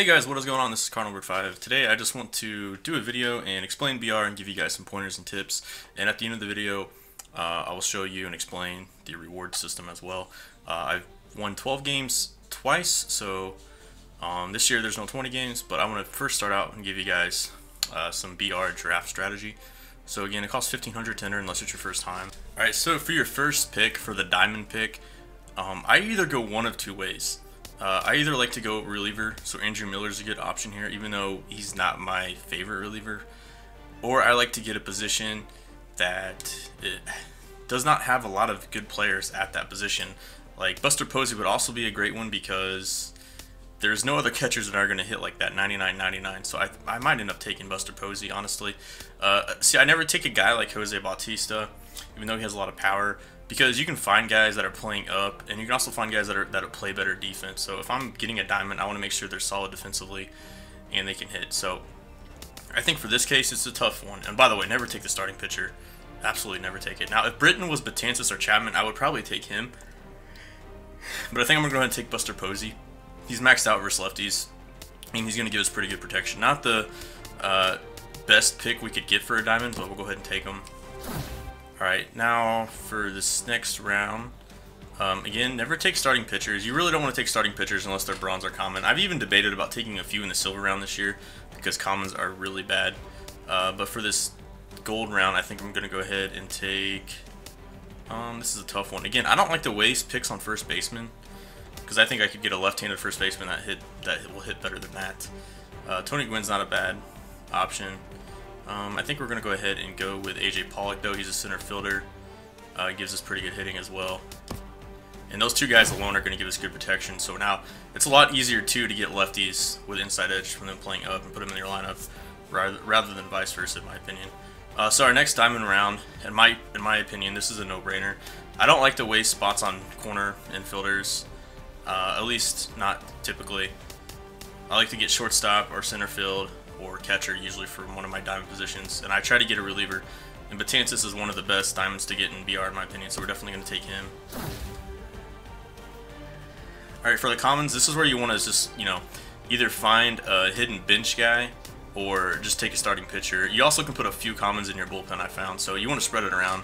Hey guys, what is going on? This is Carnal5. Today I just want to do a video and explain BR and give you guys some pointers and tips. And at the end of the video, I will show you and explain the reward system as well. I've won 12 games twice, so this year there's no 20 games, but I want to first start out and give you guys some BR draft strategy. So again, it costs $1,500 to enter unless it's your first time. Alright, so for your first pick, for the diamond pick, I either go one of two ways. I either like to go reliever, so Andrew Miller's a good option here, even though he's not my favorite reliever. Or I like to get a position that it does not have a lot of good players at that position. Like Buster Posey would also be a great one because there's no other catchers that are going to hit like that 99-99. So I might end up taking Buster Posey, honestly. See, I never take a guy like Jose Bautista, even though he has a lot of power, because you can find guys that are playing up, and you can also find guys that play better defense. So if I'm getting a diamond, I want to make sure they're solid defensively and they can hit. So I think for this case, it's a tough one. And by the way, never take the starting pitcher. Absolutely never take it. Now, if Britton was Betances or Chapman, I would probably take him. But I think I'm going to go ahead and take Buster Posey. He's maxed out versus lefties, and he's going to give us pretty good protection. Not the best pick we could get for a diamond, but we'll go ahead and take him. Alright, now for this next round, again, never take starting pitchers. You really don't want to take starting pitchers unless they're bronze or common. I've even debated about taking a few in the silver round this year because commons are really bad. But for this gold round, I think I'm going to go ahead and take, this is a tough one. Again, I don't like to waste picks on first baseman because I think I could get a left-handed first baseman that will hit better than that. Tony Gwynn's not a bad option. I think we're going to go ahead and go with AJ Pollock, though. He's a center fielder. Gives us pretty good hitting as well. And those two guys alone are going to give us good protection. So now it's a lot easier, too, to get lefties with inside edge from them playing up and put them in your lineup rather than vice versa, in my opinion. So our next diamond round, in my opinion, this is a no-brainer. I don't like to waste spots on corner infielders, at least not typically. I like to get shortstop or center field or catcher usually for one of my diamond positions, and I try to get a reliever, and Betances is one of the best diamonds to get in BR in my opinion, so we're definitely going to take him. Alright, for the commons, this is where you want to just, either find a hidden bench guy or just take a starting pitcher. You also can put a few commons in your bullpen, I found, so you want to spread it around.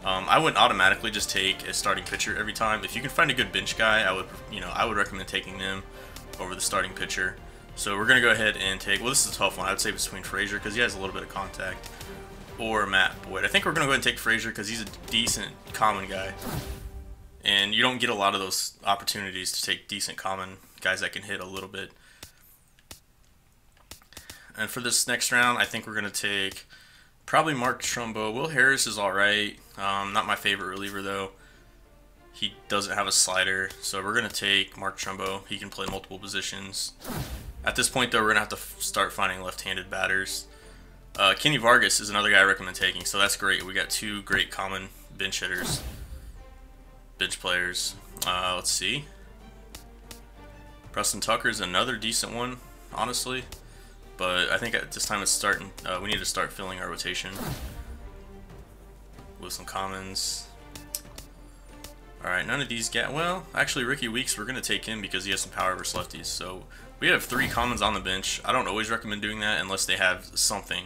I wouldn't automatically just take a starting pitcher every time. If you can find a good bench guy, I would recommend taking them over the starting pitcher. So we're going to go ahead and take, well, this is a tough one. I would say between Frazier because he has a little bit of contact, or Matt Boyd. I think we're going to go ahead and take Frazier because he's a decent common guy. And you don't get a lot of those opportunities to take decent common guys that can hit a little bit. And for this next round, I think we're going to take probably Mark Trumbo. Will Harris is alright. Not my favorite reliever, though. He doesn't have a slider, so we're going to take Mark Trumbo. He can play multiple positions. At this point, though, we're going to have to start finding left-handed batters. Kenny Vargas is another guy I recommend taking, so that's great. We got two great common bench hitters, bench players. Let's see. Preston Tucker is another decent one, honestly. But I think at this time it's starting. We need to start filling our rotation with some commons. Alright, none of these well, actually Rickie Weeks, we're going to take him because he has some power versus lefties. So we have 3 commons on the bench. I don't always recommend doing that unless they have something.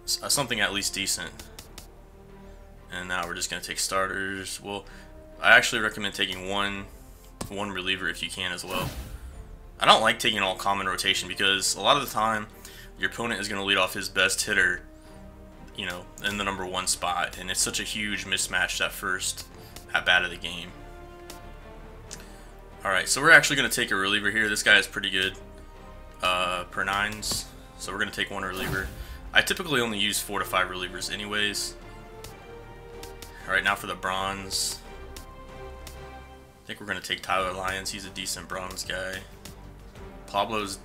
Something at least decent. And now we're just going to take starters. Well, I actually recommend taking one reliever if you can as well. I don't like taking all common rotation because a lot of the time your opponent is going to lead off his best hitter, in the #1 spot. And it's such a huge mismatch that first at bat of the game. Alright, so we're actually going to take a reliever here. This guy is pretty good per 9s, so we're going to take one reliever. I typically only use 4 to 5 relievers anyways. Alright, now for the bronze. I think we're going to take Tyler Lyons. He's a decent bronze guy. Pablo's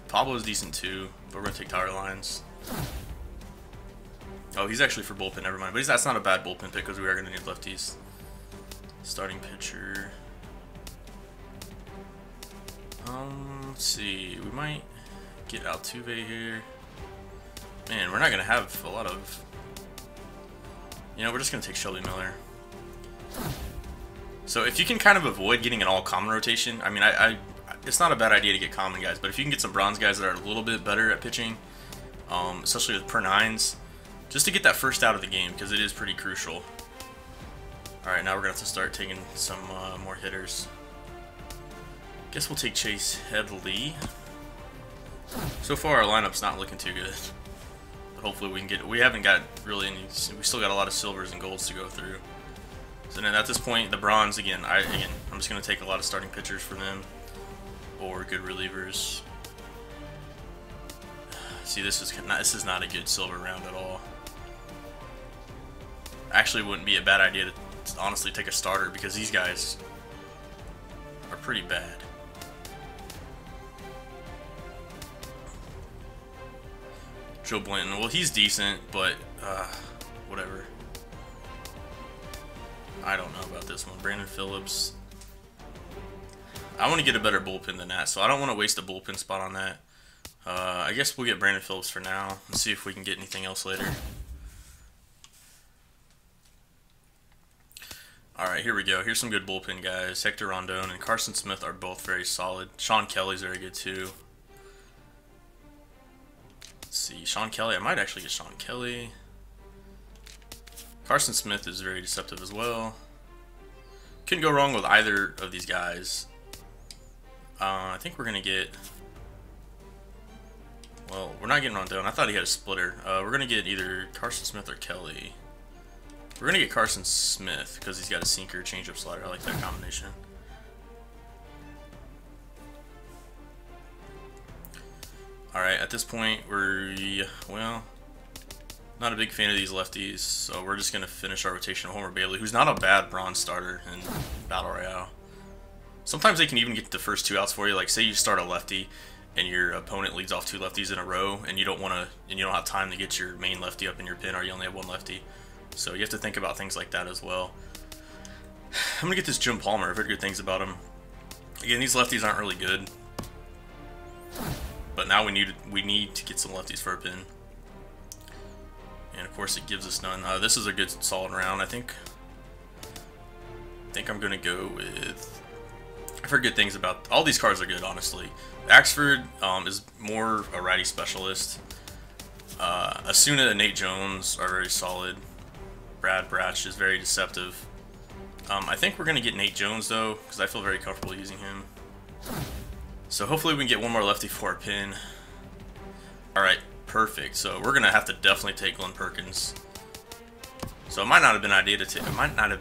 decent too, but we're going to take Tyler Lyons. Oh, he's actually for bullpen, never mind. But that's not a bad bullpen pick because we are going to need lefties. Starting pitcher. Let's see. We might get Altuve here. Man, we're not gonna have a lot of. We're just gonna take Shelby Miller. So if you can kind of avoid getting an all common rotation, I mean, it's not a bad idea to get common guys, but if you can get some bronze guys that are a little bit better at pitching, especially with per nines, just to get that first out of the game, because it is pretty crucial. Alright, now we're going to have to start taking some more hitters. Guess we'll take Chase Headley. So far our lineup's not looking too good. But hopefully we can get, we haven't got really any, we still got a lot of silvers and golds to go through. So then at this point, the bronze, I'm just going to take a lot of starting pitchers for them. Or good relievers. See, this is not a good silver round at all. Actually, it wouldn't be a bad idea to honestly take a starter, because these guys are pretty bad. Joe Blanton, well, he's decent, but whatever. I don't know about this one. Brandon Phillips. I want to get a better bullpen than that, so I don't want to waste a bullpen spot on that. I guess we'll get Brandon Phillips for now. Let's see if we can get anything else later. Alright, here we go. Here's some good bullpen guys. Hector Rondon and Carson Smith are both very solid. Sean Kelly's very good too. Let's see, Sean Kelly. I might actually get Sean Kelly. Carson Smith is very deceptive as well. Couldn't go wrong with either of these guys. I think we're going to get... Well, we're not getting Rondon. I thought he had a splitter. We're going to get either Carson Smith or Kelly. We're going to get Carson Smith because he's got a sinker, changeup, slider. I like that combination. Alright, at this point, well, not a big fan of these lefties, so we're just going to finish our rotation of Homer Bailey, who's not a bad bronze starter in Battle Royale. Sometimes they can even get the first 2 outs for you. Like, say you start a lefty and your opponent leads off 2 lefties in a row, and you don't have time to get your main lefty up in your pin, or you only have 1 lefty. So you have to think about things like that as well. I'm gonna get this Jim Palmer. I've heard good things about him. Again, these lefties aren't really good, but now we need to get some lefties for a pin. And of course, it gives us none. This is a good solid round. I think I'm gonna go with. I've heard good things about all these cards. Are good, honestly. Axford is more a righty specialist. Asuna and Nate Jones are very solid. Brad Bratch is very deceptive. I think we're going to get Nate Jones, though, because I feel very comfortable using him. So hopefully we can get one more lefty for our pin. Alright, perfect. So we're going to have to definitely take Glenn Perkins. So it might not have been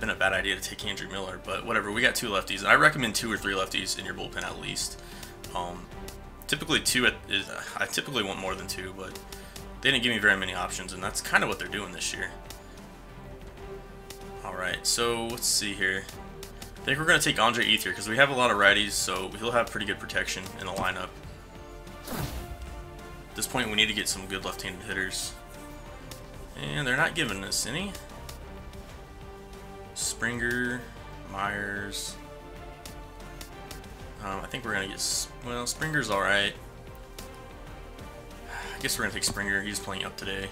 a bad idea to take Andrew Miller, but whatever. We got 2 lefties, and I recommend 2 or 3 lefties in your bullpen at least. Typically 2 I typically want more than 2, but they didn't give me very many options, and that's kind of what they're doing this year. Alright, so let's see here. I think we're going to take Andre Ethier because we have a lot of righties, so he'll have pretty good protection in the lineup. At this point, we need to get some good left-handed hitters. And they're not giving us any. Springer, Myers. I think we're going to get... Well, Springer's alright. I guess we're going to take Springer. He's playing up today.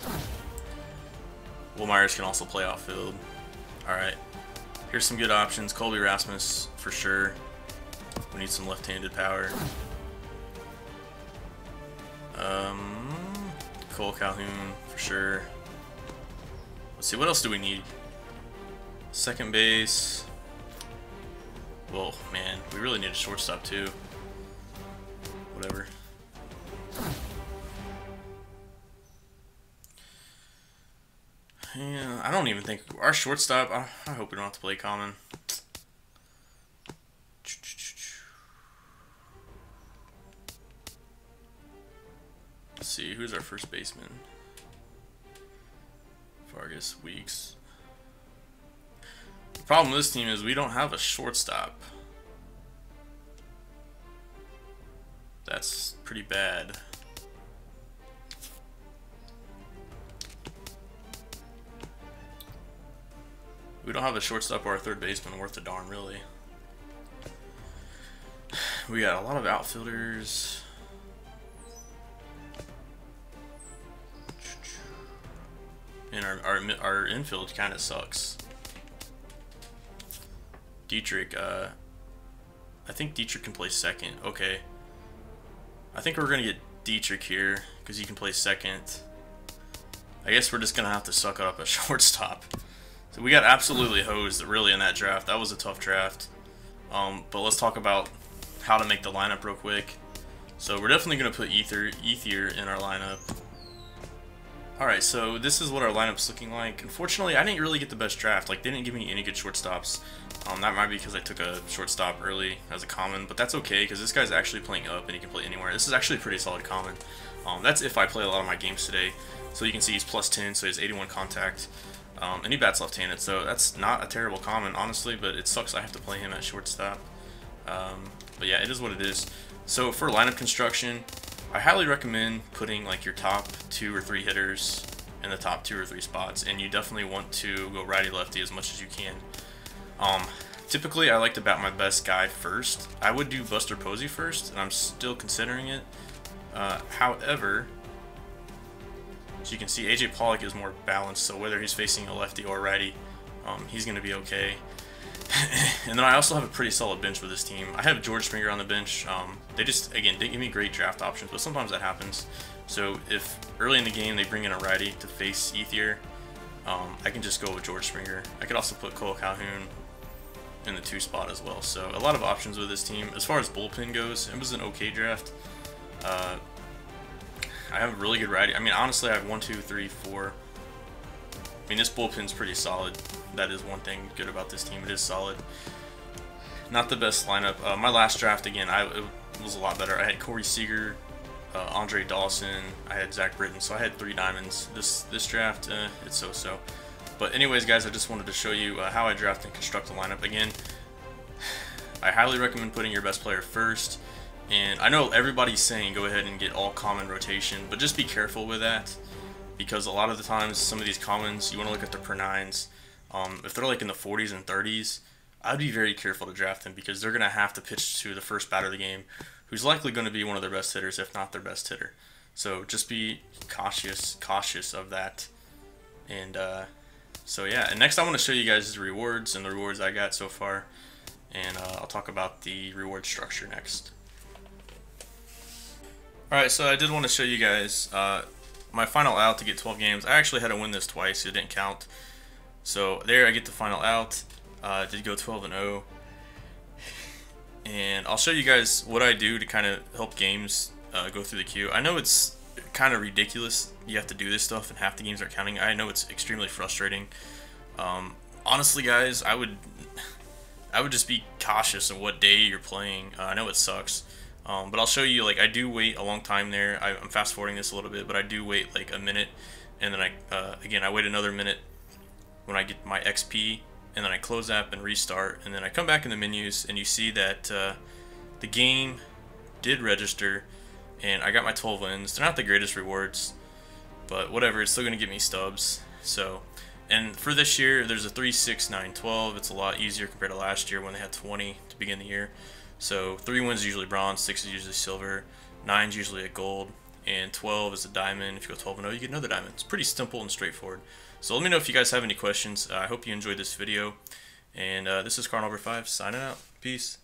Will Myers can also play outfield. Alright. Here's some good options. Colby Rasmus, for sure. We need some left-handed power. Cole Calhoun, for sure. Let's see, what else do we need? Second base. Well, man, we really need a shortstop, too. Whatever. Yeah, I don't even think our shortstop. I hope we don't have to play common. Let's see, who's our first baseman? Vargas, Weeks. The problem with this team is we don't have a shortstop. That's pretty bad. We don't have a shortstop or a third baseman worth a darn, really. We got a lot of outfielders. And our infield kind of sucks. Dietrich, I I think Dietrich can play second. Okay. I think we're going to get Dietrich here because he can play second. I guess we're just going to have to suck it up at shortstop. So we got absolutely hosed really in that draft. That was a tough draft. But let's talk about how to make the lineup real quick. So we're definitely going to put Ether in our lineup. Alright, so this is what our lineup's looking like. Unfortunately, I didn't really get the best draft. Like, they didn't give me any good shortstops. That might be because I took a shortstop early as a common, but that's okay because this guy's actually playing up and he can play anywhere. This is actually a pretty solid common. That's if I play a lot of my games today. So you can see he's plus 10, so he has 81 contact. And he bats left-handed, so that's not a terrible common, honestly, but it sucks I have to play him at shortstop. But yeah, it is what it is. So for lineup construction, I highly recommend putting like your top 2 or 3 hitters in the top 2 or 3 spots, and you definitely want to go righty-lefty as much as you can. Typically, I like to bat my best guy first. I would do Buster Posey first, and I'm still considering it. However, as you can see, AJ Pollock is more balanced, so whether he's facing a lefty or righty, he's going to be okay. And then I also have a pretty solid bench with this team. I have George Springer on the bench. They just, again, didn't give me great draft options, but sometimes that happens. So if early in the game they bring in a righty to face Ethier, I can just go with George Springer. I could also put Cole Calhoun in the 2 spot as well. So a lot of options with this team. As far as bullpen goes, it was an okay draft. I have a really good righty. I mean, honestly, I have 1, 2, 3, 4. I mean, this bullpen's pretty solid. That is one thing good about this team. It is solid. Not the best lineup. My last draft, again, it was a lot better. I had Corey Seager, Andre Dawson. I had Zach Britton, so I had 3 diamonds. This draft, it's so-so. But anyways, guys, I just wanted to show you how I draft and construct a lineup. Again, I highly recommend putting your best player first. And I know everybody's saying go ahead and get all common rotation, but just be careful with that. Because a lot of the times, some of these commons, you want to look at their per 9s. If they're like in the 40s and 30s, I'd be very careful to draft them because they're going to have to pitch to the first batter of the game, who's likely going to be one of their best hitters, if not their best hitter. So just be cautious of that. And so yeah, and next I want to show you guys the rewards and the rewards I got so far. And I'll talk about the reward structure next. Alright, so I did want to show you guys my final out to get 12 games. I actually had to win this twice, it didn't count. So there I get the final out. Did go 12-0. And I'll show you guys what I do to kind of help games go through the queue. I know it's kind of ridiculous you have to do this stuff and half the games aren't counting. I know it's extremely frustrating. Honestly, guys, I would just be cautious of what day you're playing. I know it sucks. But I'll show you, like, I do wait a long time there. I'm fast forwarding this a little bit, but I do wait like a minute, and then again, I wait another minute when I get my XP, and then I close app and restart, and then I come back in the menus, and you see that the game did register, and I got my 12 wins. They're not the greatest rewards, but whatever, it's still going to get me stubs. So, and for this year, there's a 3, 6, 9, 12. It's a lot easier compared to last year when they had 20 to begin the year. So 3 wins is usually bronze, 6 is usually silver, 9 is usually a gold, and 12 is a diamond. If you go 12-0, you get another diamond. It's pretty simple and straightforward. So let me know if you guys have any questions. I hope you enjoyed this video. And this is Car Number 5 signing out. Peace.